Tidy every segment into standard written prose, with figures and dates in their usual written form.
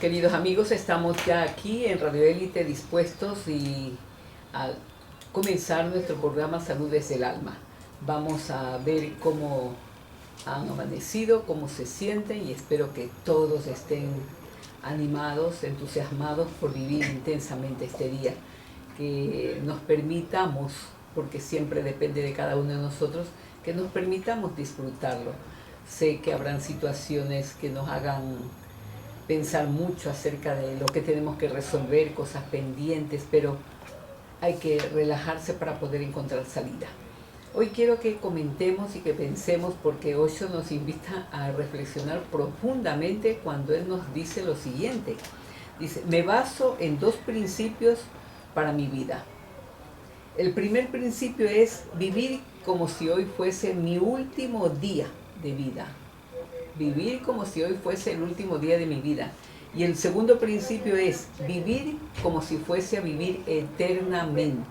Queridos amigos, estamos ya aquí en Radio Élite dispuestos a comenzar nuestro programa Salud desde el Alma. Vamos a ver cómo han amanecido, cómo se sienten y espero que todos estén animados, entusiasmados por vivir intensamente este día. Que nos permitamos, porque siempre depende de cada uno de nosotros, que nos permitamos disfrutarlo. Sé que habrán situaciones que nos hagan pensar mucho acerca de lo que tenemos que resolver, cosas pendientes, pero hay que relajarse para poder encontrar salida. Hoy quiero que comentemos y que pensemos, porque Osho nos invita a reflexionar profundamente cuando él nos dice lo siguiente. Dice, me baso en dos principios para mi vida. El primer principio es vivir como si hoy fuese mi último día de vida. Vivir como si hoy fuese el último día de mi vida. Y el segundo principio es vivir como si fuese a vivir eternamente.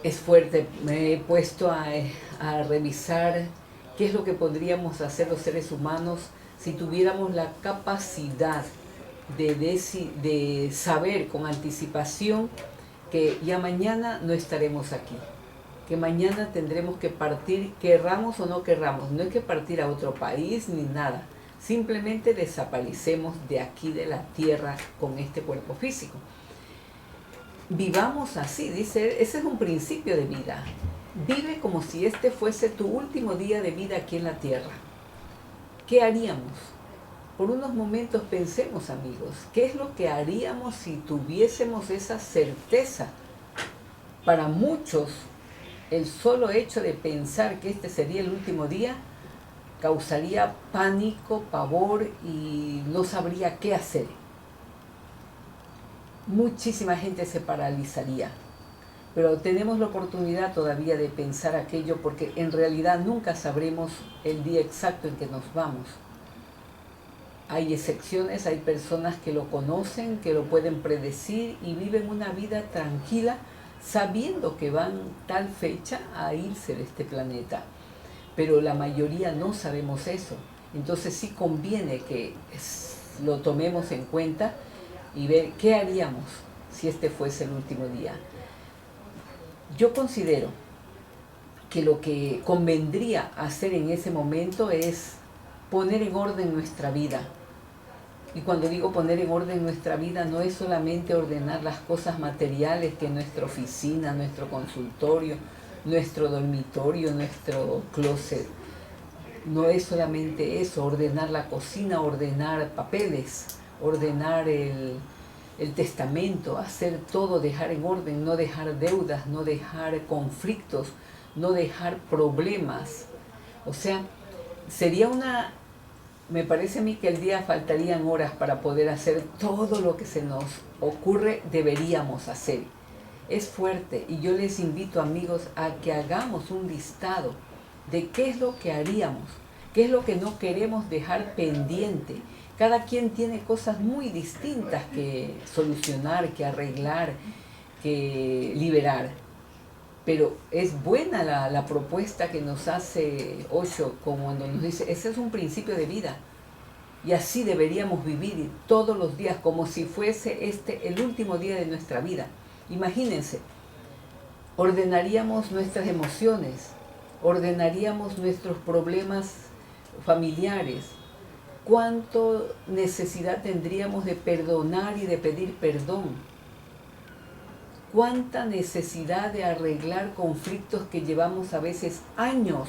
Es fuerte, me he puesto a revisar qué es lo que podríamos hacer los seres humanos si tuviéramos la capacidad de saber con anticipación que ya mañana no estaremos aquí, que mañana tendremos que partir, querramos o no querramos. No es que partir a otro país ni nada, simplemente desaparecemos de aquí de la tierra con este cuerpo físico. Vivamos así, dice, ese es un principio de vida. Vive como si este fuese tu último día de vida aquí en la tierra. ¿Qué haríamos? Por unos momentos pensemos, amigos, ¿qué es lo que haríamos si tuviésemos esa certeza? Para muchos, el solo hecho de pensar que este sería el último día causaría pánico, pavor y no sabría qué hacer. Muchísima gente se paralizaría, pero tenemos la oportunidad todavía de pensar aquello porque en realidad nunca sabremos el día exacto en que nos vamos. Hay excepciones, hay personas que lo conocen, que lo pueden predecir y viven una vida tranquila sabiendo que van tal fecha a irse de este planeta. Pero la mayoría no sabemos eso. Entonces sí conviene que lo tomemos en cuenta y ver qué haríamos si este fuese el último día. Yo considero que lo que convendría hacer en ese momento es poner en orden nuestra vida. Y cuando digo poner en orden nuestra vida, no es solamente ordenar las cosas materiales que nuestra oficina, nuestro consultorio, nuestro dormitorio, nuestro closet. No es solamente eso, ordenar la cocina, ordenar papeles, ordenar el testamento, hacer todo, dejar en orden, no dejar deudas, no dejar conflictos, no dejar problemas. O sea, me parece a mí que el día faltarían horas para poder hacer todo lo que se nos ocurre, deberíamos hacer. Es fuerte y yo les invito, amigos, a que hagamos un listado de qué es lo que haríamos, qué es lo que no queremos dejar pendiente. Cada quien tiene cosas muy distintas que solucionar, que arreglar, que liberar. Pero es buena la propuesta que nos hace Osho, como cuando nos dice, ese es un principio de vida. Y así deberíamos vivir todos los días, como si fuese este el último día de nuestra vida. Imagínense, ordenaríamos nuestras emociones, ordenaríamos nuestros problemas familiares. ¿Cuánto necesidad tendríamos de perdonar y de pedir perdón? ¿Cuánta necesidad de arreglar conflictos que llevamos a veces años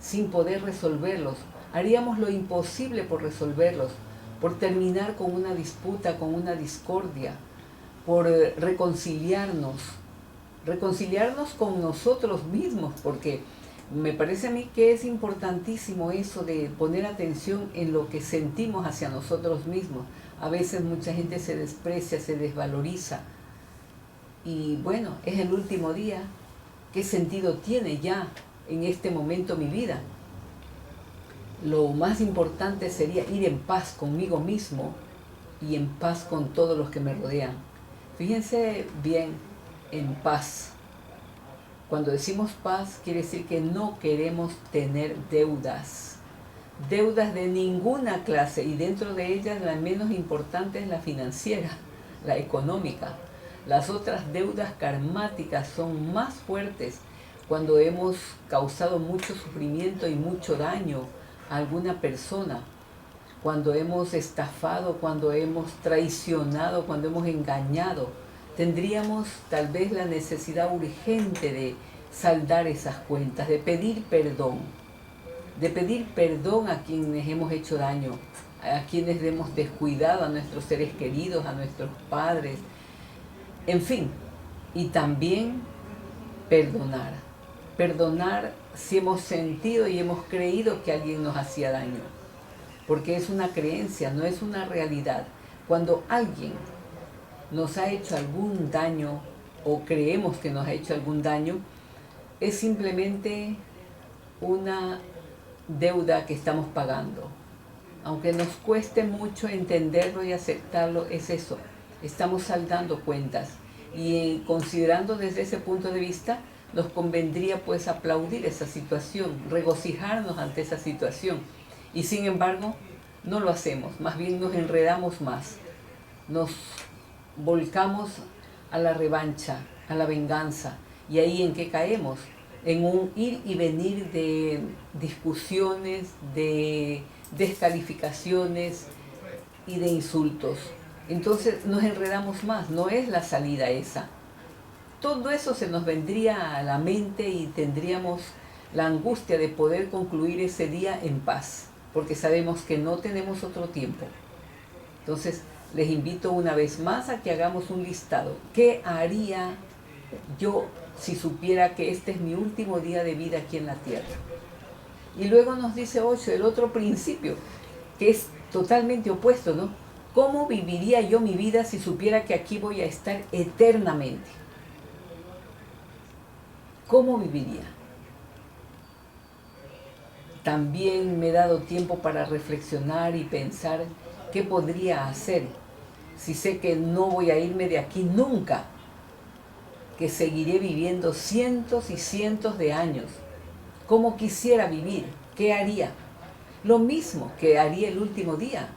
sin poder resolverlos? Haríamos lo imposible por resolverlos, por terminar con una disputa, con una discordia, por reconciliarnos con nosotros mismos, porque me parece a mí que es importantísimo eso de poner atención en lo que sentimos hacia nosotros mismos. A veces mucha gente se desprecia, se desvaloriza. Y bueno, es el último día. ¿Qué sentido tiene ya en este momento mi vida? Lo más importante sería ir en paz conmigo mismo y en paz con todos los que me rodean. Fíjense bien, en paz. Cuando decimos paz, quiere decir que no queremos tener deudas, deudas de ninguna clase, y dentro de ellas la menos importante es la financiera, la económica. Las otras deudas karmáticas son más fuertes cuando hemos causado mucho sufrimiento y mucho daño a alguna persona, cuando hemos estafado, cuando hemos traicionado, cuando hemos engañado. Tendríamos tal vez la necesidad urgente de saldar esas cuentas, de pedir perdón a quienes hemos hecho daño, a quienes hemos descuidado, a nuestros seres queridos, a nuestros padres, en fin, y también perdonar si hemos sentido y hemos creído que alguien nos hacía daño, porque es una creencia, no es una realidad. Cuando alguien nos ha hecho algún daño o creemos que nos ha hecho algún daño, es simplemente una deuda que estamos pagando. Aunque nos cueste mucho entenderlo y aceptarlo, es eso. Estamos saldando cuentas. Y considerando desde ese punto de vista, nos convendría pues aplaudir esa situación, regocijarnos ante esa situación. Y sin embargo, no lo hacemos. Más bien nos enredamos más. Nos volcamos a la revancha, a la venganza. ¿Y ahí en qué caemos? En un ir y venir de discusiones, de descalificaciones y de insultos. Entonces nos enredamos más, no es la salida esa. Todo eso se nos vendría a la mente y tendríamos la angustia de poder concluir ese día en paz, porque sabemos que no tenemos otro tiempo. Entonces les invito una vez más a que hagamos un listado. ¿Qué haría yo si supiera que este es mi último día de vida aquí en la tierra? Y luego nos dice 8, el otro principio, que es totalmente opuesto, ¿no? ¿Cómo viviría yo mi vida si supiera que aquí voy a estar eternamente? ¿Cómo viviría? También me he dado tiempo para reflexionar y pensar qué podría hacer si sé que no voy a irme de aquí nunca, que seguiré viviendo cientos y cientos de años. ¿Cómo quisiera vivir? ¿Qué haría? Lo mismo que haría el último día.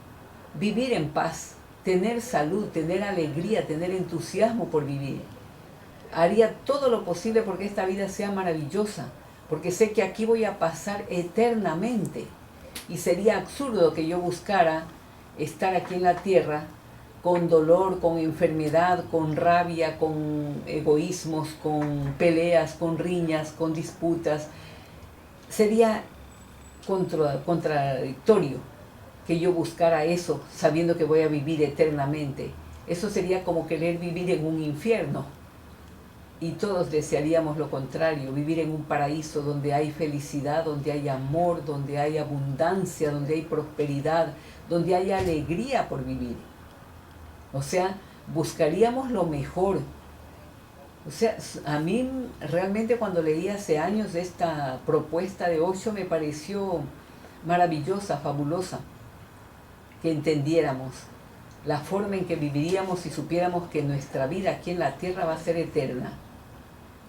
Vivir en paz, tener salud, tener alegría, tener entusiasmo por vivir. Haría todo lo posible porque esta vida sea maravillosa, porque sé que aquí voy a pasar eternamente. Y sería absurdo que yo buscara estar aquí en la tierra con dolor, con enfermedad, con rabia, con egoísmos, con peleas, con riñas, con disputas. Sería contradictorio que yo buscara eso sabiendo que voy a vivir eternamente. Eso sería como querer vivir en un infierno. Y todos desearíamos lo contrario, vivir en un paraíso donde hay felicidad, donde hay amor, donde hay abundancia, donde hay prosperidad, donde hay alegría por vivir. O sea, buscaríamos lo mejor. O sea, a mí realmente cuando leí hace años esta propuesta de Osho me pareció maravillosa, fabulosa, que entendiéramos la forma en que viviríamos si supiéramos que nuestra vida aquí en la tierra va a ser eterna.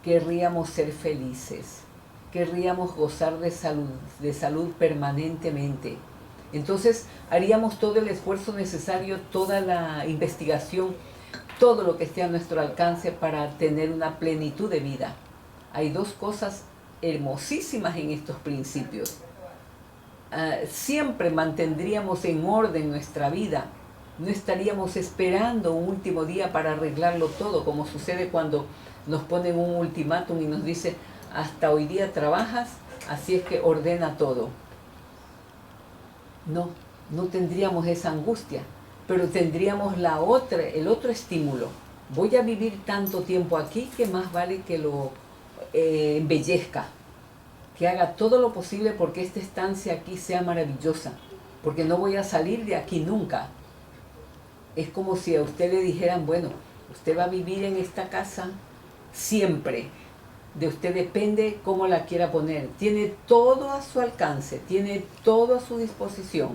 Querríamos ser felices, querríamos gozar de salud permanentemente. Entonces haríamos todo el esfuerzo necesario, toda la investigación, todo lo que esté a nuestro alcance para tener una plenitud de vida. Hay dos cosas hermosísimas en estos principios. Siempre mantendríamos en orden nuestra vida. No estaríamos esperando un último día para arreglarlo todo, como sucede cuando nos ponen un ultimátum y nos dicen hasta hoy día trabajas, así es que ordena todo. No tendríamos esa angustia, pero tendríamos el otro estímulo. Voy a vivir tanto tiempo aquí que más vale que lo embellezca, que haga todo lo posible porque esta estancia aquí sea maravillosa, porque no voy a salir de aquí nunca. Es como si a usted le dijeran, bueno, usted va a vivir en esta casa siempre. De usted depende cómo la quiera poner. Tiene todo a su alcance, tiene todo a su disposición.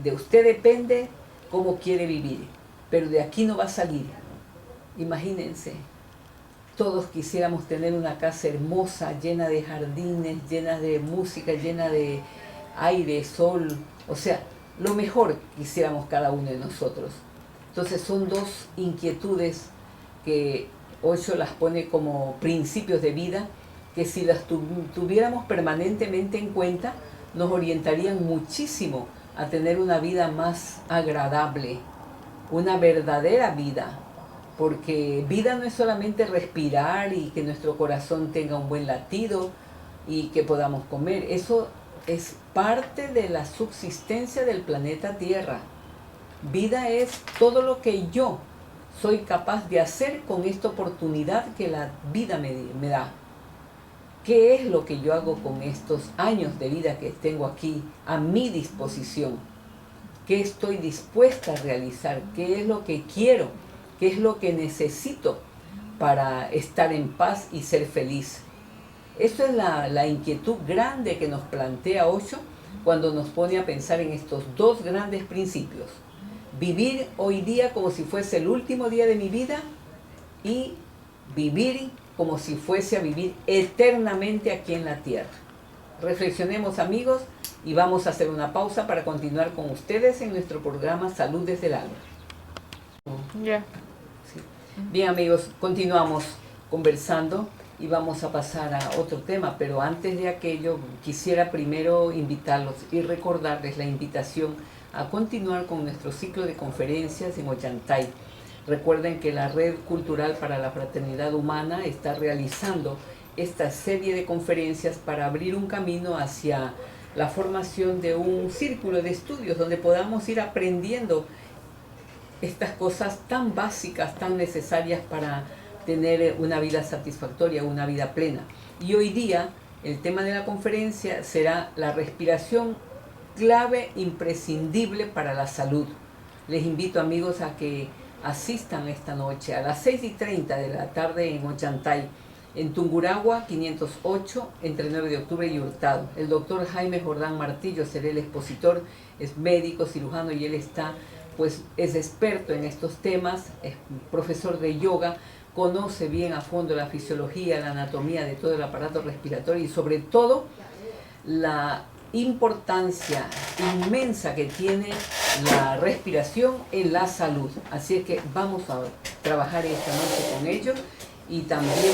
De usted depende cómo quiere vivir, pero de aquí no va a salir. Imagínense, todos quisiéramos tener una casa hermosa, llena de jardines, llena de música, llena de aire, sol, o sea, lo mejor quisiéramos cada uno de nosotros. Entonces son dos inquietudes que Osho las pone como principios de vida, que si las tuviéramos permanentemente en cuenta, nos orientarían muchísimo a tener una vida más agradable, una verdadera vida, porque vida no es solamente respirar y que nuestro corazón tenga un buen latido y que podamos comer. Eso es parte de la subsistencia del planeta Tierra. Vida es todo lo que yo soy capaz de hacer con esta oportunidad que la vida me da. ¿Qué es lo que yo hago con estos años de vida que tengo aquí a mi disposición? ¿Qué estoy dispuesta a realizar? ¿Qué es lo que quiero? ¿Qué es lo que necesito para estar en paz y ser feliz? Eso es la inquietud grande que nos plantea Osho cuando nos pone a pensar en estos dos grandes principios. Vivir hoy día como si fuese el último día de mi vida y vivir como si fuese a vivir eternamente aquí en la tierra. Reflexionemos, amigos, y vamos a hacer una pausa para continuar con ustedes en nuestro programa Salud desde el Alma. Ya. Sí. Bien, amigos, continuamos conversando y vamos a pasar a otro tema, pero antes de aquello quisiera primero invitarlos y recordarles la invitación a continuar con nuestro ciclo de conferencias en Ollantay. Recuerden que la Red Cultural para la Fraternidad Humana está realizando esta serie de conferencias para abrir un camino hacia la formación de un círculo de estudios donde podamos ir aprendiendo estas cosas tan básicas, tan necesarias para tener una vida satisfactoria, una vida plena. Y hoy día el tema de la conferencia será la respiración, clave imprescindible para la salud. Les invito, amigos, a que asistan esta noche a las 6:30 de la tarde en Ollantay, en Tungurahua 508, entre 9 de octubre y Hurtado. El doctor Jaime Jordán Martillo será el expositor, es médico, cirujano y él es experto en estos temas, es profesor de yoga, conoce bien a fondo la fisiología, la anatomía de todo el aparato respiratorio y sobre todo la importancia inmensa que tiene la respiración en la salud. Así es que vamos a trabajar esta noche con ellos y también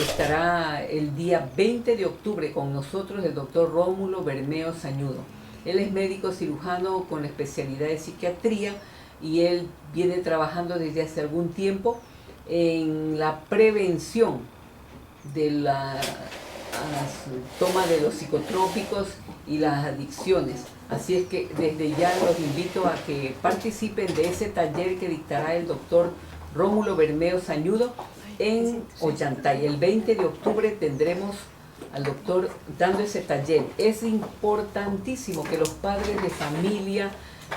estará el día 20 de octubre con nosotros el doctor Rómulo Bermeo Sañudo. Él es médico cirujano con la especialidad de psiquiatría y él viene trabajando desde hace algún tiempo en la prevención de la toma de los psicotrópicos y las adicciones. Así es que desde ya los invito a que participen de ese taller que dictará el doctor Rómulo Bermeo Sañudo en Ollantay. El 20 de octubre tendremos al doctor dando ese taller. Es importantísimo que los padres de familia,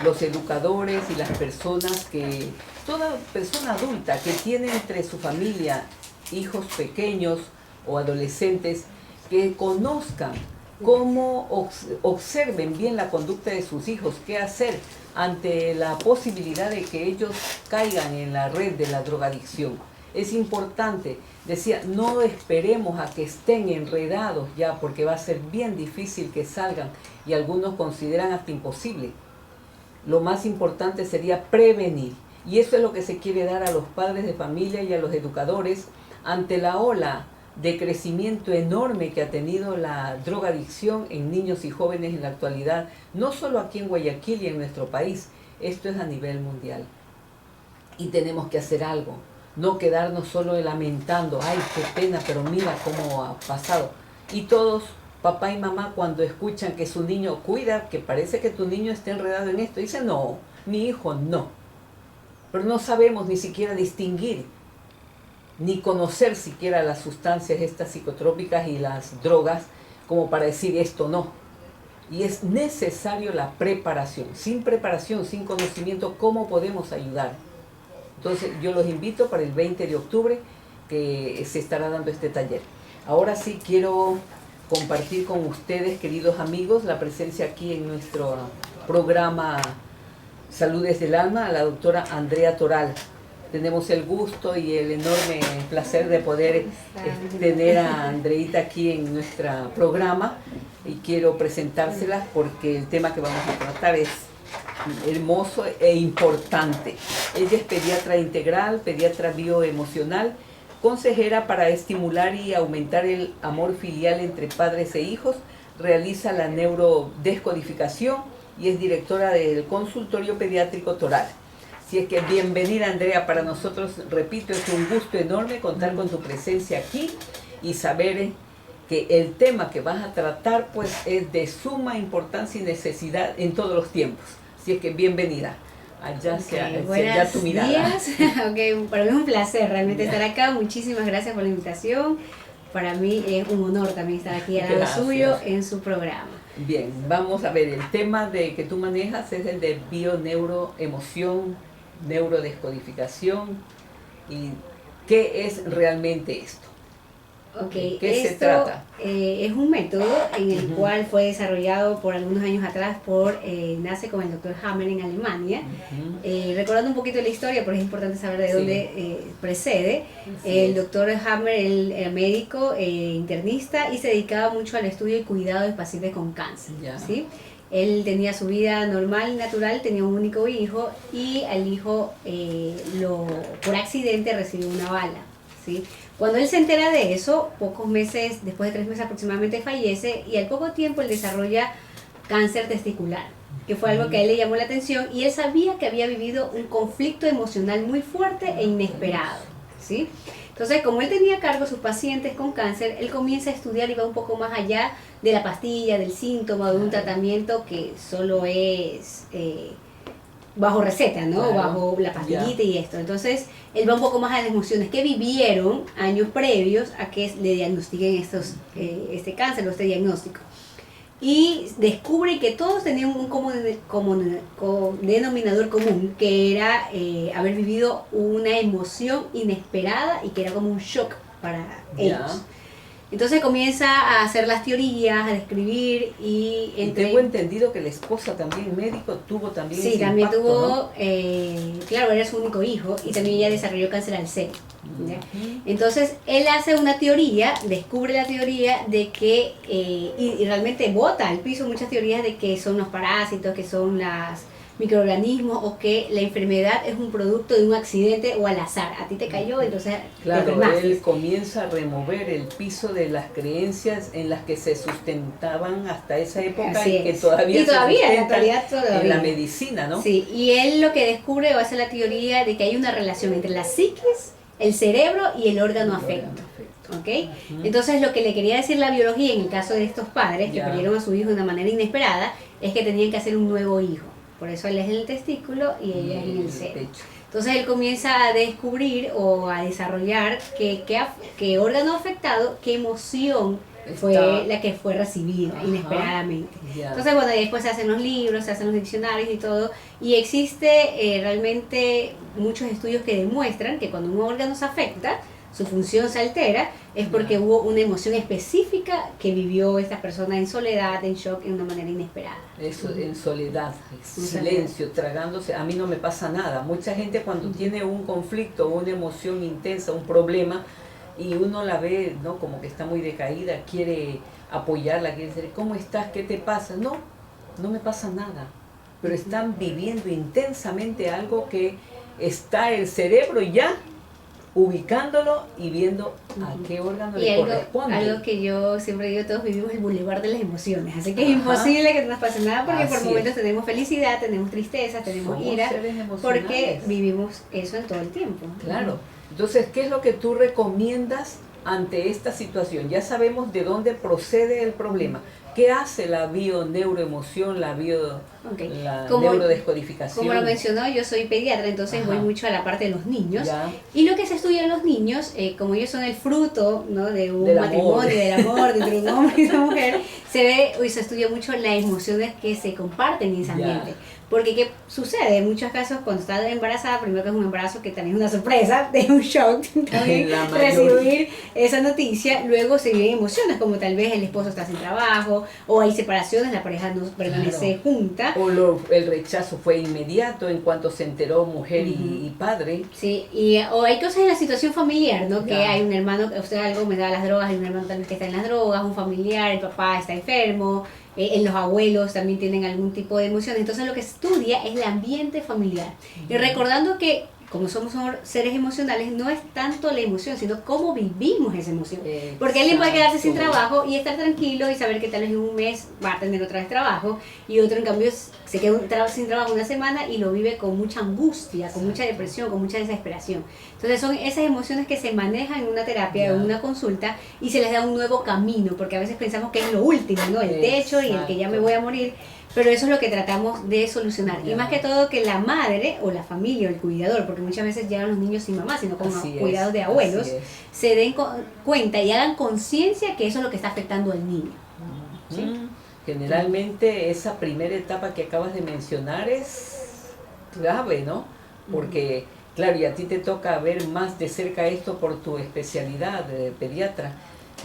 los educadores y las personas toda persona adulta que tiene entre su familia hijos pequeños o adolescentes, que conozcan cómo observen bien la conducta de sus hijos, qué hacer ante la posibilidad de que ellos caigan en la red de la drogadicción. Es importante, decía, no esperemos a que estén enredados ya, porque va a ser bien difícil que salgan y algunos consideran hasta imposible. Lo más importante sería prevenir, y eso es lo que se quiere dar a los padres de familia y a los educadores ante la ola de crecimiento enorme que ha tenido la drogadicción en niños y jóvenes en la actualidad, no solo aquí en Guayaquil y en nuestro país, esto es a nivel mundial. Y tenemos que hacer algo, no quedarnos solo lamentando, ay, qué pena, pero mira cómo ha pasado. Y todos, papá y mamá, cuando escuchan que su niño cuida, que parece que tu niño está enredado en esto, dicen, no, mi hijo no. Pero no sabemos ni siquiera distinguir ni conocer siquiera las sustancias estas psicotrópicas y las drogas como para decir esto no. Y es necesario la preparación. Sin preparación, sin conocimiento, ¿cómo podemos ayudar? Entonces yo los invito para el 20 de octubre que se estará dando este taller. Ahora sí quiero compartir con ustedes, queridos amigos, la presencia aquí en nuestro programa Salud desde el Alma, a la doctora Andrea Toral. tenemos el gusto y el enorme placer de poder tener a Andreita aquí en nuestro programa y quiero presentárselas porque el tema que vamos a tratar es hermoso e importante. Ella es pediatra integral, pediatra bioemocional, consejera para estimular y aumentar el amor filial entre padres e hijos, realiza la neurodescodificación y es directora del consultorio pediátrico Toral. Así es que bienvenida, Andrea, para nosotros, repito, es un gusto enorme contar con tu presencia aquí y saber que el tema que vas a tratar pues es de suma importancia y necesidad en todos los tiempos. Así es que bienvenida. Allá ya tu mirada. Días. Okay, para mí es un placer realmente estar acá. Muchísimas gracias por la invitación. Para mí es un honor también estar aquí al lado suyo en su programa. Bien, vamos a ver, el tema que tú manejas es el de bio-neuro-emoción, neurodescodificación. ¿Y qué es realmente esto? Okay, ¿Qué se trata? Es un método en el cual fue desarrollado por algunos años atrás nace con el doctor Hammer en Alemania. Recordando un poquito la historia, porque es importante saber de dónde precede. El doctor Hammer él era médico, internista y se dedicaba mucho al estudio y cuidado de pacientes con cáncer. ¿Sí? Él tenía su vida normal, natural, tenía un único hijo y al hijo por accidente recibió una bala. ¿Sí? Cuando él se entera de eso, pocos meses, después de 3 meses aproximadamente, fallece y al poco tiempo él desarrolla cáncer testicular, que fue algo que a él le llamó la atención y él sabía que había vivido un conflicto emocional muy fuerte e inesperado, ¿sí? Entonces, como él tenía a cargo sus pacientes con cáncer, él comienza a estudiar y va un poco más allá de la pastilla, del síntoma, de un tratamiento que solo es bajo receta, ¿no? Claro. Bajo la pastillita y esto. Entonces, él va un poco más a las emociones que vivieron años previos a que le diagnostiquen este cáncer o este diagnóstico. Y descubre que todos tenían un denominador común, que era haber vivido una emoción inesperada y que era como un shock para ellos. Entonces comienza a hacer las teorías, a describir y tengo entendido que la esposa también médico tuvo también ese también impacto, tuvo, ¿no? Claro, era su único hijo y también ella desarrolló cáncer al seno. Entonces él hace una teoría, descubre la teoría de que, y realmente bota al piso muchas teorías de que son los parásitos, que son los microorganismos o que la enfermedad es un producto de un accidente o al azar. A ti te cayó, entonces claro, él comienza a remover el piso de las creencias en las que se sustentaban hasta esa época y que todavía en realidad en la medicina, ¿no? Sí, y él lo que descubre o hace la teoría de que hay una relación entre la psiquis, el cerebro y el órgano afecto. ¿Okay? Entonces lo que le quería decir la biología en el caso de estos padres que perdieron a su hijo de una manera inesperada es que tenían que hacer un nuevo hijo. Por eso él es en el testículo y ella es en el seno. Entonces él comienza a descubrir o a desarrollar qué órgano afectado, qué emoción fue la que fue recibida inesperadamente. Entonces, bueno, después se hacen los libros, se hacen los diccionarios y todo. Y existe realmente muchos estudios que demuestran que cuando un órgano se afecta, su función se altera, es porque hubo una emoción específica que vivió esta persona en soledad, en shock, en una manera inesperada. Eso, en soledad, silencio, tragándose. A mí no me pasa nada. Mucha gente cuando tiene un conflicto, una emoción intensa, un problema, y uno la ve, ¿no? Como que está muy decaída, quiere apoyarla, quiere decir, ¿cómo estás? ¿Qué te pasa? No, no me pasa nada. Pero están viviendo intensamente algo que está el cerebro ya ubicándolo y viendo a qué órgano le corresponde. Algo que yo siempre digo, todos vivimos el bulevar de las emociones, así que es imposible que no nos pase nada porque por momentos tenemos felicidad, tenemos tristeza, tenemos ira, porque vivimos eso en todo el tiempo. Claro. Entonces, ¿qué es lo que tú recomiendas ante esta situación? Ya sabemos de dónde procede el problema. ¿Qué hace la bio-neuroemoción, la neurodescodificación? Como lo mencionó, yo soy pediatra, entonces voy mucho a la parte de los niños. Y lo que se estudia en los niños, como ellos son el fruto, ¿no? de un matrimonio, del amor entre un hombre y una mujer, se estudia mucho las emociones que se comparten en ese ambiente. Porque ¿qué sucede? En muchos casos cuando estás embarazada, primero que es un embarazo que también es una sorpresa, de un shock también recibir esa noticia, luego se viven emociones como tal vez el esposo está sin trabajo, o hay separaciones, la pareja no permanece junta. O el rechazo fue inmediato en cuanto se enteró mujer y padre. Sí, o hay cosas en la situación familiar, ¿no? Que hay un hermano, usted algo me da las drogas, hay un hermano también que está en las drogas, un familiar, el papá está enfermo, en los abuelos también tienen algún tipo de emoción. Entonces lo que estudia es el ambiente familiar. Y recordando que como somos seres emocionales, no es tanto la emoción, sino cómo vivimos esa emoción. Porque alguien puede quedarse sin trabajo y estar tranquilo y saber que tal vez en un mes va a tener otra vez trabajo, y otro en cambio se queda sin trabajo una semana y lo vive con mucha angustia, con mucha depresión, con mucha desesperación. Entonces son esas emociones que se manejan en una terapia, en una consulta, y se les da un nuevo camino, porque a veces pensamos que es lo último, ¿no? El techo y el que ya me voy a morir. Pero eso es lo que tratamos de solucionar. Y más que todo que la madre o la familia o el cuidador, porque muchas veces llegan los niños sin mamá, sino con cuidados de abuelos, se den cuenta y hagan conciencia que eso es lo que está afectando al niño. ¿Sí? Generalmente esa primera etapa que acabas de mencionar es clave, ¿no? Porque, claro, y a ti te toca ver más de cerca esto por tu especialidad de pediatra.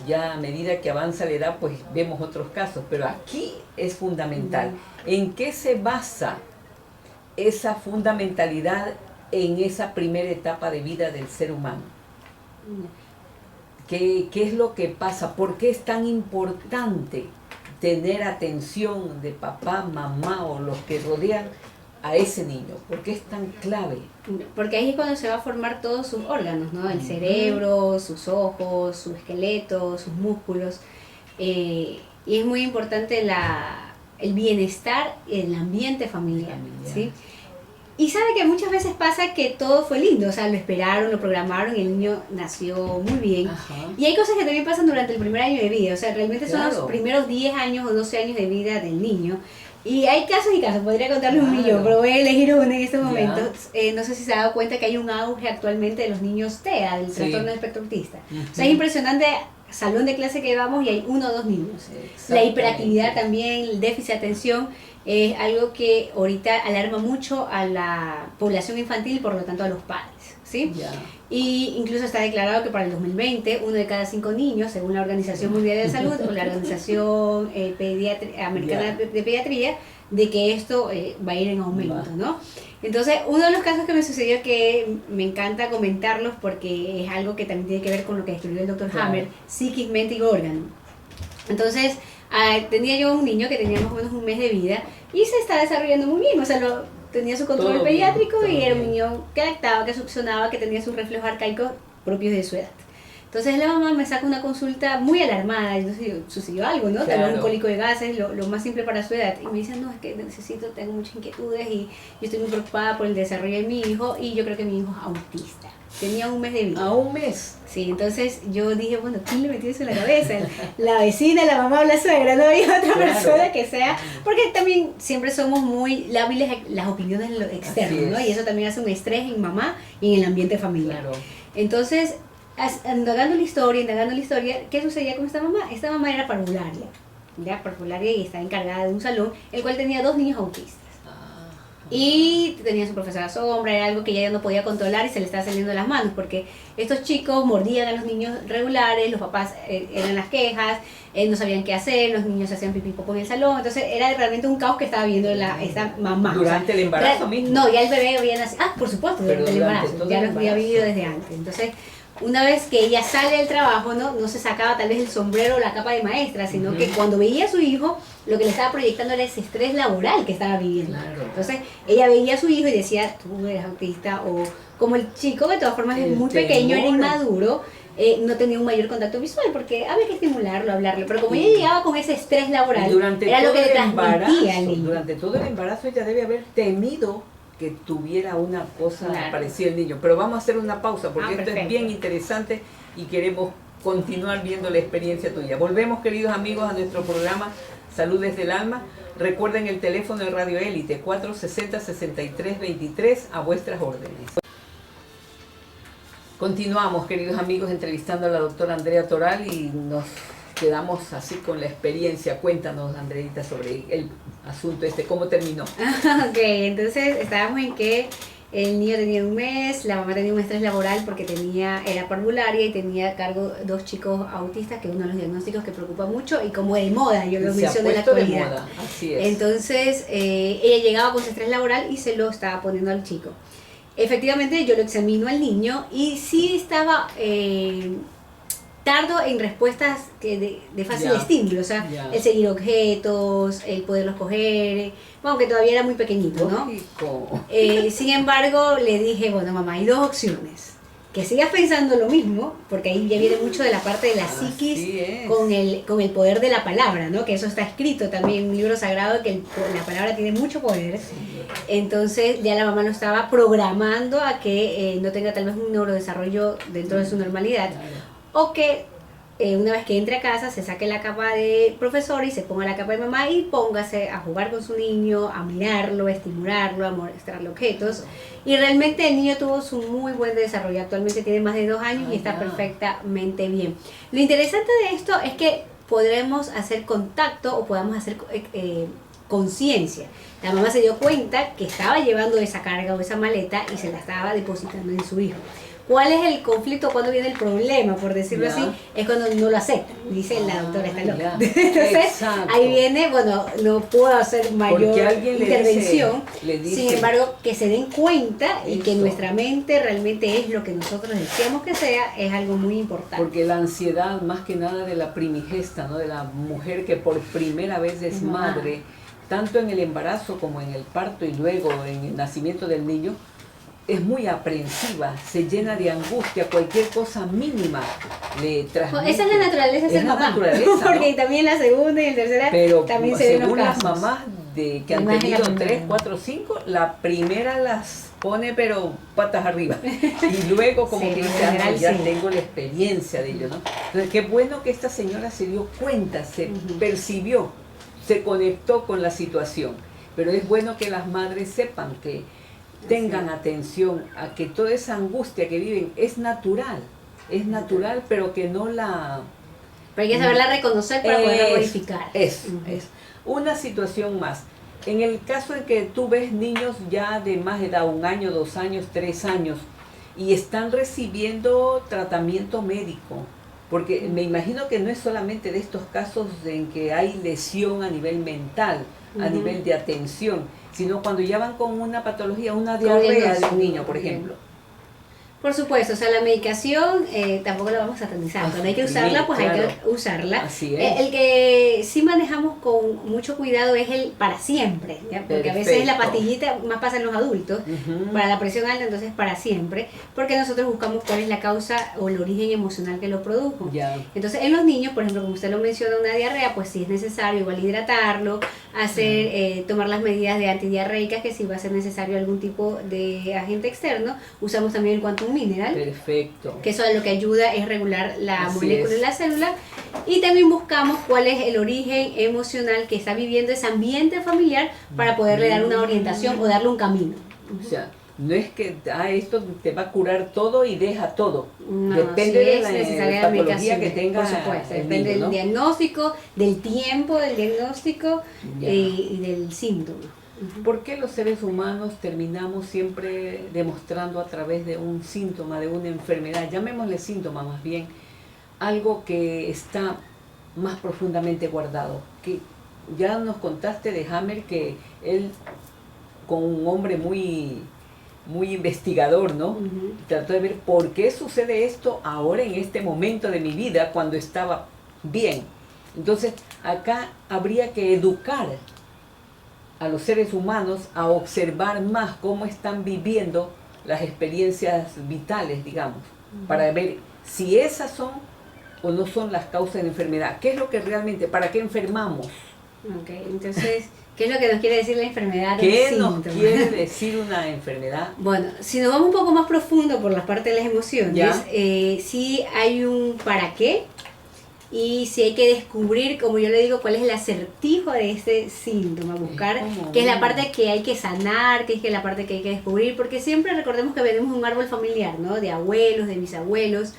Ya a medida que avanza la edad, pues vemos otros casos, pero aquí es fundamental. ¿En qué se basa esa fundamentalidad en esa primera etapa de vida del ser humano? ¿Qué es lo que pasa? ¿Por qué es tan importante tener atención de papá, mamá o los que rodean a ese niño? ¿Por qué es tan clave? Porque ahí es cuando se va a formar todos sus órganos, ¿no? El cerebro, sus ojos, su esqueleto, sus músculos. Y es muy importante el bienestar en el ambiente familiar, ¿sí? Y sabe que muchas veces pasa que todo fue lindo, o sea, lo esperaron, lo programaron y el niño nació muy bien. Y hay cosas que también pasan durante el primer año de vida, o sea, realmente son los primeros 10 años o 12 años de vida del niño. Y hay casos y casos, podría contarles un millón, pero voy a elegir uno en este momento. No sé si se ha dado cuenta que hay un auge actualmente de los niños TEA, del trastorno del espectro autista. O sea, es impresionante, salón de clase que vamos y hay 1 o 2 niños. La hiperactividad también, el déficit de atención, es algo que ahorita alarma mucho a la población infantil y por lo tanto a los padres, ¿sí? Y incluso está declarado que para el 2020 1 de cada 5 niños, según la Organización Mundial de la Salud o la Organización Americana de Pediatría, de que esto va a ir en aumento, ¿no? Entonces, uno de los casos que me sucedió que me encanta comentarlos porque es algo que también tiene que ver con lo que describió el Dr. Hammer, psiquis, mente y órgano. Entonces, tenía yo un niño que tenía más o menos un mes de vida y se está desarrollando muy bien, o sea, tenía su control pediátrico y era un niño que lactaba, que succionaba, que tenía sus reflejos arcaicos propios de su edad. Entonces la mamá me saca una consulta muy alarmada, entonces sucedió algo, ¿no? Tenía un cólico de gases, lo más simple para su edad. Y me dice, no, es que tengo muchas inquietudes y yo estoy muy preocupada por el desarrollo de mi hijo y yo creo que mi hijo es autista. Tenía un mes de vida. ¿A un mes? Sí, entonces yo dije, bueno, ¿quién le metió eso en la cabeza? La vecina, la mamá o la suegra, no había otra persona que sea, porque también siempre somos muy lábiles a las opiniones de lo externo, ¿no? Y eso también hace un estrés en mamá y en el ambiente familiar. Entonces, indagando la historia, ¿qué sucedía con esta mamá? Esta mamá era parvularia y estaba encargada de un salón, el cual tenía 2 niños autistas. Y tenía su profesora sombra, era algo que ella no podía controlar y se le estaba saliendo de las manos, porque estos chicos mordían a los niños regulares, los papás eran las quejas, no sabían qué hacer, los niños hacían pipí popó en el salón, entonces era realmente un caos que estaba viviendo esta mamá. ¿Durante el embarazo mismo? No, ya el bebé había nacido, por supuesto, durante el embarazo, ya lo había vivido desde antes. Entonces, una vez que ella sale del trabajo, no se sacaba tal vez el sombrero o la capa de maestra, sino que cuando veía a su hijo, lo que le estaba proyectando era ese estrés laboral que estaba viviendo. Entonces, ella veía a su hijo y decía, tú eres autista, o como el chico, de todas formas, es muy pequeño, era inmaduro, no tenía un mayor contacto visual, porque había que estimularlo, hablarle, pero como ella llegaba con ese estrés laboral, era lo que le transmitía al niño. Durante todo el embarazo ella debe haber temido que tuviera una cosa parecida al niño. Pero vamos a hacer una pausa porque esto es bien interesante y queremos continuar viendo la experiencia tuya. Volvemos, queridos amigos, a nuestro programa Salud desde el Alma. Recuerden el teléfono de Radio Élite 460-6323 a vuestras órdenes. Continuamos, queridos amigos, entrevistando a la doctora Andrea Toral y nos quedamos así con la experiencia. Cuéntanos, Andreita, sobre el asunto ¿cómo terminó? Ok, entonces estábamos en que el niño tenía 1 mes, la mamá tenía un estrés laboral porque era parvularia y tenía a cargo 2 chicos autistas, que es uno de los diagnósticos que preocupa mucho y como de moda, yo lo menciono en la actualidad. De moda, así es. Entonces ella llegaba con su estrés laboral y se lo estaba poniendo al chico. Efectivamente yo lo examino al niño y sí estaba tardo en respuestas de fácil estímulo, o sea, el seguir objetos, el poderlos coger, bueno, que todavía era muy pequeñito, ¿no? Sin embargo, le dije, bueno, mamá, hay 2 opciones. Que sigas pensando lo mismo, porque ahí ya viene mucho de la parte de la psiquis con el poder de la palabra, ¿no? Que eso está escrito también en un libro sagrado, que la palabra tiene mucho poder. Entonces ya la mamá lo estaba programando a que no tenga tal vez un neurodesarrollo dentro de su normalidad. O que una vez que entre a casa se saque la capa de profesor y se ponga la capa de mamá y póngase a jugar con su niño, a mirarlo, a estimularlo, a mostrarle objetos. Y realmente el niño tuvo su muy buen desarrollo. Actualmente tiene más de 2 años y está perfectamente bien. Lo interesante de esto es que podremos hacer contacto o podamos hacer conciencia. La mamá se dio cuenta que estaba llevando esa carga o esa maleta y se la estaba depositando en su hijo. ¿Cuál es el conflicto? ¿Cuándo viene el problema, por decirlo así? Es cuando no lo aceptan. Dice la doctora, está loca. Entonces, ahí viene, bueno, no puedo hacer mayor intervención. Le dice, sin embargo, que se den cuenta y que nuestra mente realmente es lo que nosotros deseamos que sea, es algo muy importante. Porque la ansiedad, más que nada de la primigesta, ¿no? De la mujer que por primera vez es madre, tanto en el embarazo como en el parto y luego en el nacimiento del niño, es muy aprensiva, se llena de angustia, cualquier cosa mínima le transmite. Esa es la naturaleza de ser mamá, porque ¿no? También la segunda y la tercera también se ven los casos. Según las mamás que han tenido 3, 4, 5, la primera las pone pero patas arriba y luego como que dice, ya tengo la experiencia de ello, ¿no? Entonces qué bueno que esta señora se dio cuenta, se percibió, se conectó con la situación, pero es bueno que las madres sepan que tengan atención a que toda esa angustia que viven es natural, pero que no la... Pero hay que saberla reconocer para poderla modificar. Es una situación más. En el caso en que tú ves niños ya de más edad, 1 año, 2 años, 3 años, y están recibiendo tratamiento médico, porque me imagino que no es solamente de estos casos en que hay lesión a nivel mental, a nivel de atención, sino cuando ya van con una patología, una diarrea de un niño, por ejemplo. Por supuesto, o sea, la medicación tampoco la vamos a satanizar. Cuando hay que usarla, pues hay que usarla. Así es. El que sí manejamos con mucho cuidado es el para siempre, ¿ya? Porque a veces la pastillita más pasa en los adultos, para la presión alta, entonces para siempre, porque nosotros buscamos cuál es la causa o el origen emocional que lo produjo. Entonces, en los niños, por ejemplo, como usted lo menciona, una diarrea, pues sí es necesario igual hidratarlo, tomar las medidas de antidiarreicas, que si va a ser necesario algún tipo de agente externo, usamos también el Quantum Mineral. Perfecto. Que eso es lo que ayuda es regular la molécula de la célula. Y también buscamos cuál es el origen emocional que está viviendo ese ambiente familiar para poderle dar una orientación o darle un camino. O sea, no es que esto te va a curar todo y deja todo. No, depende de la patología que tenga. Por supuesto, depende niño, del ¿no? diagnóstico, del tiempo del diagnóstico y del síntoma. ¿Por qué los seres humanos terminamos siempre demostrando a través de un síntoma, de una enfermedad, llamémosle síntoma más bien, algo que está más profundamente guardado? Que ya nos contaste de Hammer que él, con un hombre muy investigador, ¿no? Trató de ver por qué sucede esto ahora en este momento de mi vida cuando estaba bien. Entonces, acá habría que educar a los seres humanos a observar más cómo están viviendo las experiencias vitales, digamos, para ver si esas son o no son las causas de la enfermedad. ¿Qué es lo que realmente, para qué enfermamos? Ok, entonces, ¿qué es lo que nos quiere decir la enfermedad? ¿Qué nos quiere decir una enfermedad? Bueno, si nos vamos un poco más profundo por la parte de las emociones, sí hay un para qué, y si hay que descubrir, como yo le digo, cuál es el acertijo de este síntoma, buscar qué es la parte que hay que sanar, qué es la parte que hay que descubrir, porque siempre recordemos que venimos de un árbol familiar, ¿no? De abuelos, de bisabuelos,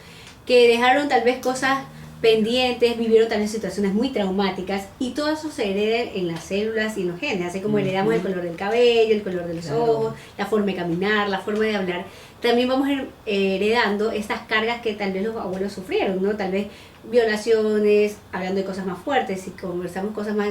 que dejaron tal vez cosas pendientes, vivieron también situaciones muy traumáticas y todo eso se hereda en las células y en los genes, así como heredamos el color del cabello, el color de los ojos, la forma de caminar, la forma de hablar. También vamos heredando estas cargas que tal vez los abuelos sufrieron, ¿no? Tal vez violaciones, hablando de cosas más fuertes, y conversamos cosas más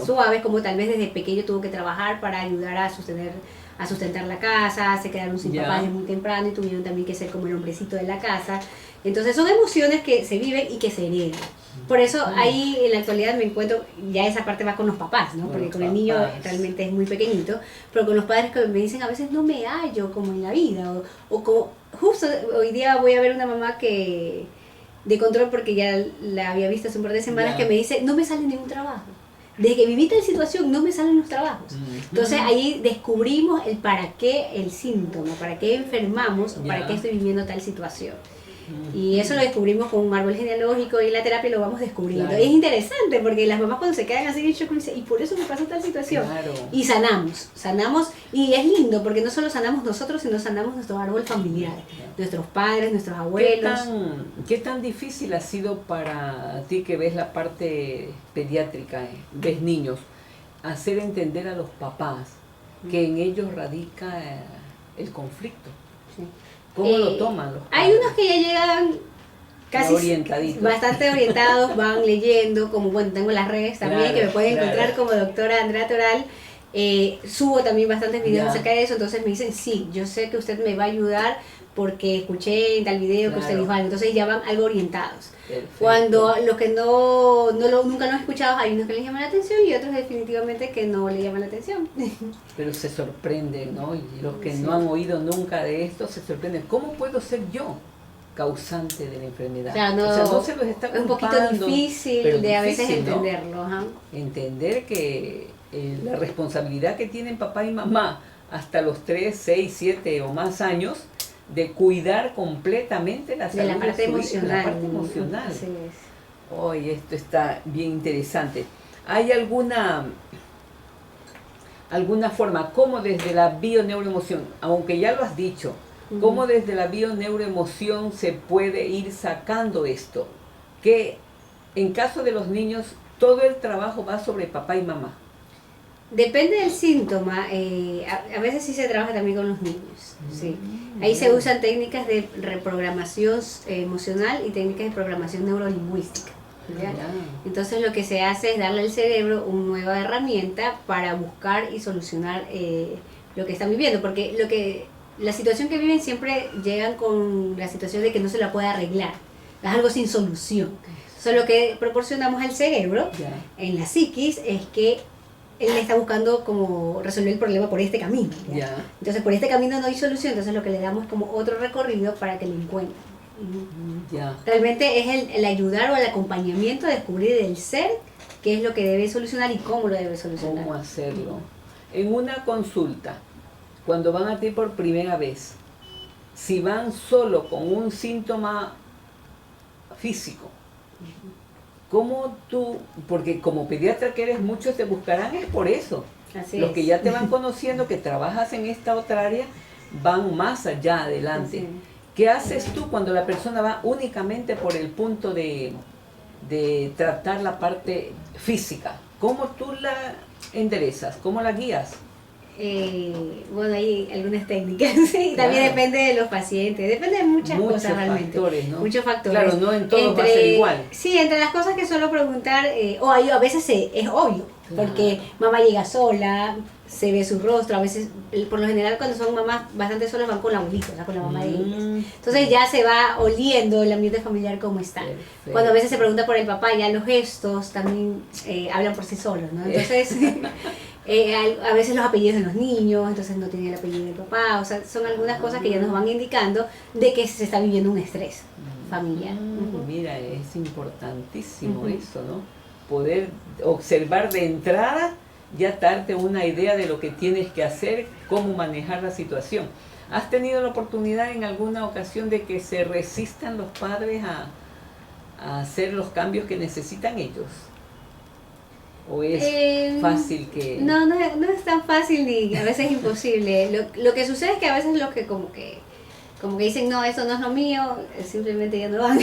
suaves, como tal vez desde pequeño tuvo que trabajar para ayudar a sustentar la casa, se quedaron sin papá desde muy temprano y tuvieron también que ser como el hombrecito de la casa. Entonces son emociones que se viven y que se heredan. Por eso ahí en la actualidad me encuentro, ya esa parte va con los papás, ¿no? Porque con el niño realmente es muy pequeñito, pero con los padres que me dicen a veces no me hallo como en la vida, o como justo hoy día voy a ver una mamá que de control porque ya la había visto hace un par de semanas que me dice no me sale ningún trabajo. Desde que viví tal situación no me salen los trabajos. Entonces ahí descubrimos el para qué el síntoma, para qué enfermamos, para qué estoy viviendo tal situación. Y eso lo descubrimos con un árbol genealógico y la terapia lo vamos descubriendo. Y es interesante porque las mamás cuando se quedan así en shock dicen, y por eso me pasó tal situación. Y sanamos y es lindo porque no solo sanamos nosotros, sino sanamos nuestro árbol familiar, nuestros padres, nuestros abuelos. ¿Qué tan difícil ha sido para ti que ves la parte pediátrica, ves niños, hacer entender a los papás que en ellos radica el conflicto? ¿Cómo lo toman los padres? Hay unos que ya llegan casi bastante orientados, van leyendo, como bueno, tengo las redes también, que me pueden encontrar como doctora Andrea Toral. Subo también bastantes videos acerca de eso, entonces me dicen, sí, yo sé que usted me va a ayudar porque escuché en tal video que usted dijo algo, entonces ya van algo orientados. Perfecto. Cuando los que nunca lo han escuchado, hay unos que les llaman la atención y otros definitivamente que no le llaman la atención. Pero se sorprenden, ¿no? Y los que no han oído nunca de esto se sorprenden. ¿Cómo puedo ser yo causante de la enfermedad? Claro, o sea, no se los está culpando, es un poquito difícil de a veces entenderlo. ¿No? Entender que la responsabilidad que tienen papá y mamá hasta los 3, 6, 7 o más años de cuidar completamente la salud de la parte emocional. La parte emocional. Así es. Hoy esto está bien interesante. ¿Hay alguna forma, cómo desde la bioneuroemoción, aunque ya lo has dicho, cómo desde la bioneuroemoción se puede ir sacando esto? Que en caso de los niños, todo el trabajo va sobre papá y mamá. Depende del síntoma, a veces sí se trabaja también con los niños, sí. Ahí se usan técnicas de reprogramación emocional y técnicas de programación neurolingüística. ¿Ya? Entonces lo que se hace es darle al cerebro una nueva herramienta para buscar y solucionar lo que están viviendo, porque la situación que viven siempre llegan con la situación de que no se la puede arreglar, es algo sin solución. Entonces lo que proporcionamos al cerebro en la psiquis es que él está buscando como resolver el problema por este camino. Entonces por este camino no hay solución, entonces lo que le damos es como otro recorrido para que lo encuentre. Realmente es el ayudar o el acompañamiento a descubrir el ser qué es lo que debe solucionar y cómo lo debe solucionar. ¿Cómo hacerlo? En una consulta, cuando van a ti por primera vez, si van solo con un síntoma físico, ¿cómo tú, porque como pediatra que eres, muchos te buscarán es por eso? Los que ya te van conociendo, que trabajas en esta otra área, van más allá adelante. ¿Qué haces tú cuando la persona va únicamente por el punto de tratar la parte física? ¿Cómo tú la enderezas? ¿Cómo la guías? Bueno, hay algunas técnicas, ¿sí? También depende de los pacientes, depende de muchas cosas realmente. Factores, ¿no? Muchos factores. Claro, no en todos va a ser igual. Sí, entre las cosas que suelo preguntar, a veces es obvio, porque mamá llega sola, se ve su rostro, a veces, por lo general cuando son mamás bastante solas van con la abuelita, o sea, con la mamá de ellas. Entonces ya se va oliendo el ambiente familiar como está. Perfecto. Cuando a veces se pregunta por el papá, ya los gestos también hablan por sí solos, ¿no? Entonces... a veces los apellidos de los niños, entonces no tiene el apellido del papá, o sea, son algunas cosas que ya nos van indicando de que se está viviendo un estrés familiar. Mira, es importantísimo eso, ¿no? Poder observar de entrada, ya darte una idea de lo que tienes que hacer, cómo manejar la situación. ¿Has tenido la oportunidad en alguna ocasión de que se resistan los padres a hacer los cambios que necesitan ellos? ¿O es fácil que...? No es tan fácil ni a veces imposible. Lo que sucede es que a veces lo que como que como que dicen, no, eso no es lo mío, simplemente ya no van.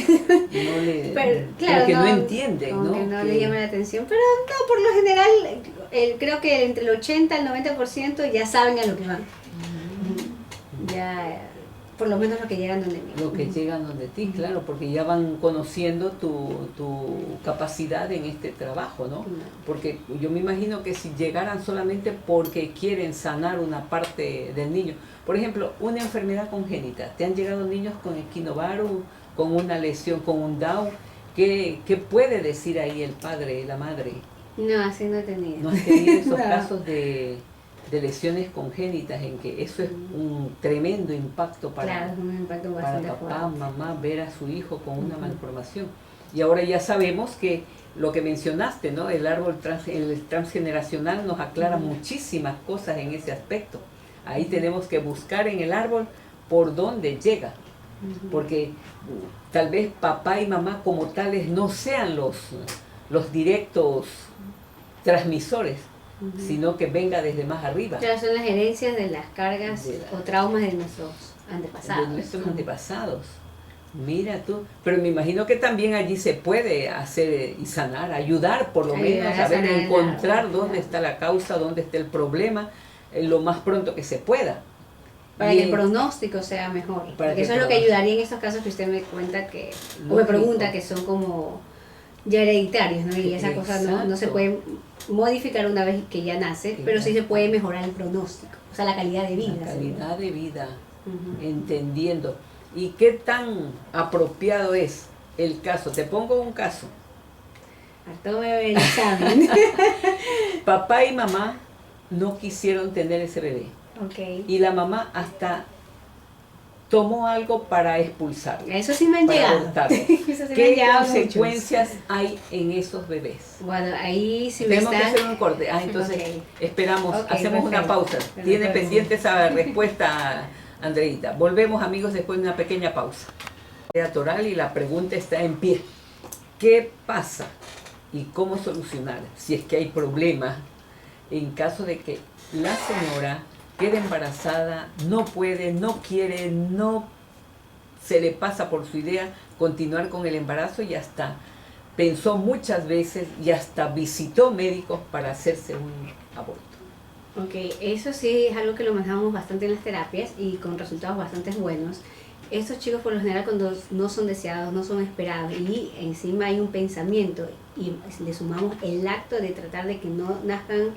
Pero, claro, que no entienden, como ¿no? que no le llama la atención. Pero no, por lo general, creo que entre el 80 y el 90% ya saben a lo que van. Ya, por lo menos lo que llegan donde mí. Lo que llegan donde ti, claro, porque ya van conociendo tu capacidad en este trabajo, ¿no? Porque yo me imagino que si llegaran solamente porque quieren sanar una parte del niño, por ejemplo, una enfermedad congénita, te han llegado niños con equinovaru, con una lesión, con un Down, ¿qué puede decir ahí el padre, la madre? No, así no he tenido. No has tenido esos casos de lesiones congénitas en que eso es un tremendo impacto para, claro, un impacto para bastante papá, fuerte. mamá, ver a su hijo con una malformación. Y ahora ya sabemos que lo que mencionaste, ¿no? El árbol el transgeneracional nos aclara muchísimas cosas en ese aspecto. Ahí tenemos que buscar en el árbol por dónde llega, porque tal vez papá y mamá como tales no sean los directos transmisores, sino que venga desde más arriba. Claro, son las herencias de las cargas o traumas de nuestros antepasados. De nuestros antepasados. Mira tú, pero me imagino que también allí se puede hacer y sanar, ayudar por lo menos a ver, encontrar dónde está la causa, dónde está el problema, lo más pronto que se pueda. Para que el pronóstico sea mejor. Porque eso es lo que ayudaría en estos casos que usted me cuenta que, o me pregunta, que son como ya hereditarios, ¿no? Y esa cosa no se puede modificar una vez que ya nace, pero sí se puede mejorar el pronóstico, o sea, la calidad de vida. La calidad de vida, entendiendo. ¿Y qué tan apropiado es el caso? Te pongo un caso. Tome el examen. Papá y mamá no quisieron tener ese bebé. Okay. Y la mamá hasta tomó algo para expulsarlo. Eso sí me han llegado. ¿Qué consecuencias hay en esos bebés? Bueno, ahí sí tenemos que hacer un corte. Entonces esperamos, hacemos una pausa. Tiene pendiente esa respuesta, Andreita. Volvemos, amigos, después de una pequeña pausa. Toral, y la pregunta está en pie. ¿Qué pasa y cómo solucionar si es que hay problemas en caso de que la señora queda embarazada, no puede, no quiere, no se le pasa por su idea continuar con el embarazo y hasta pensó muchas veces y hasta visitó médicos para hacerse un aborto? Ok, eso sí es algo que lo manejamos bastante en las terapias y con resultados bastante buenos. Estos chicos por lo general cuando no son deseados, no son esperados y encima hay un pensamiento y le sumamos el acto de tratar de que no nazcan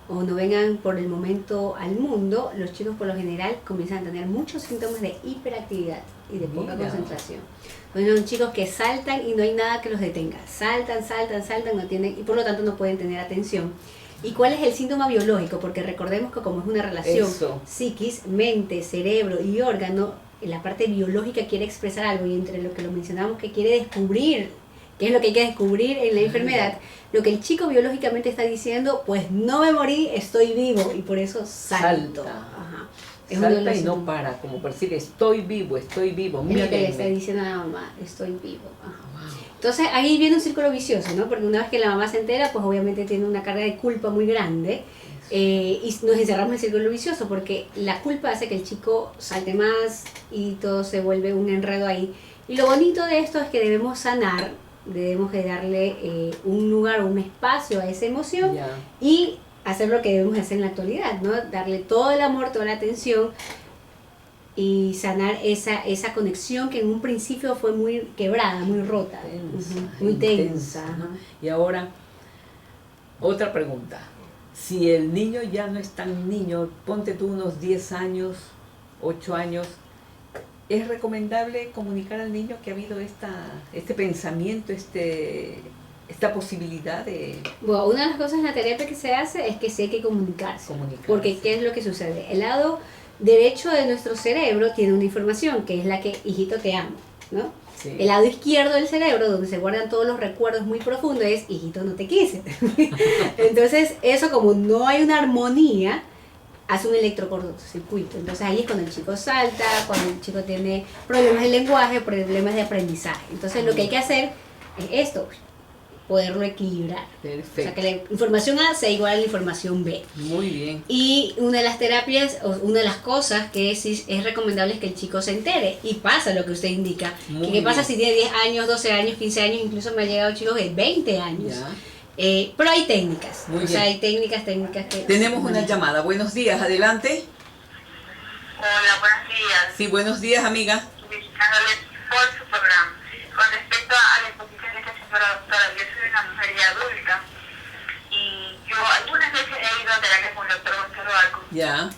o no vengan por el momento al mundo, los chicos por lo general comienzan a tener muchos síntomas de hiperactividad y de poca concentración. Entonces son chicos que saltan y no hay nada que los detenga. Saltan, no tienen, y por lo tanto no pueden tener atención. ¿Y cuál es el síntoma biológico? Porque recordemos que como es una relación psiquis, mente, cerebro y órgano, la parte biológica quiere expresar algo y entre lo que lo mencionamos que quiere descubrir, qué es lo que hay que descubrir en la enfermedad, lo que el chico biológicamente está diciendo, pues no me morí, estoy vivo y por eso salto. Ajá. Salta y no para, como por decir estoy vivo, mírenme. Es lo que le está diciendo a la mamá, estoy vivo. Ajá. Wow. Entonces ahí viene un círculo vicioso, ¿no? Porque una vez que la mamá se entera, pues obviamente tiene una carga de culpa muy grande. Y nos encerramos en el círculo vicioso porque la culpa hace que el chico salte más y todo se vuelve un enredo ahí. Y lo bonito de esto es que debemos sanar, debemos de darle un lugar o un espacio a esa emoción y hacer lo que debemos hacer en la actualidad, ¿no? Darle todo el amor, toda la atención y sanar esa conexión que en un principio fue muy quebrada, muy rota, muy tensa. ¿No? Y ahora, otra pregunta. Si el niño ya no es tan niño, ponte tú unos 10 años, 8 años, ¿es recomendable comunicar al niño que ha habido este pensamiento, esta posibilidad de...? Bueno, una de las cosas en la terapia que se hace es que sí hay que comunicarse. Porque ¿qué es lo que sucede? El lado derecho de nuestro cerebro tiene una información que es la que, hijito, te amo, ¿no? Sí. El lado izquierdo del cerebro, donde se guardan todos los recuerdos muy profundos, es hijito, no te quise. Entonces, eso como no hay una armonía, hace un electrocortocircuito. Entonces ahí es cuando el chico salta, cuando el chico tiene problemas de lenguaje, problemas de aprendizaje. Entonces lo que hay que hacer es esto, poderlo equilibrar. Perfecto. O sea, que la información A sea igual a la información B. Muy bien. Y una de las terapias, o una de las cosas que sí es recomendable es que el chico se entere. Y pasa lo que usted indica. Muy ¿Qué pasa bien. si tiene 10 años, 12 años, 15 años? Incluso me han llegado chicos de 20 años. Ya. Pero hay técnicas. Muy o sea, bien. hay técnicas que... Tenemos una llamada. Buenos días, adelante. Hola, buenos días. Sí, buenos días, amiga. Felicitándole por su programa. Con respecto a la exposición que está haciendo la doctora, yo soy una mujer ya adulta y yo algunas veces he ido a terapia con el doctor Gonzalo Alco Ya.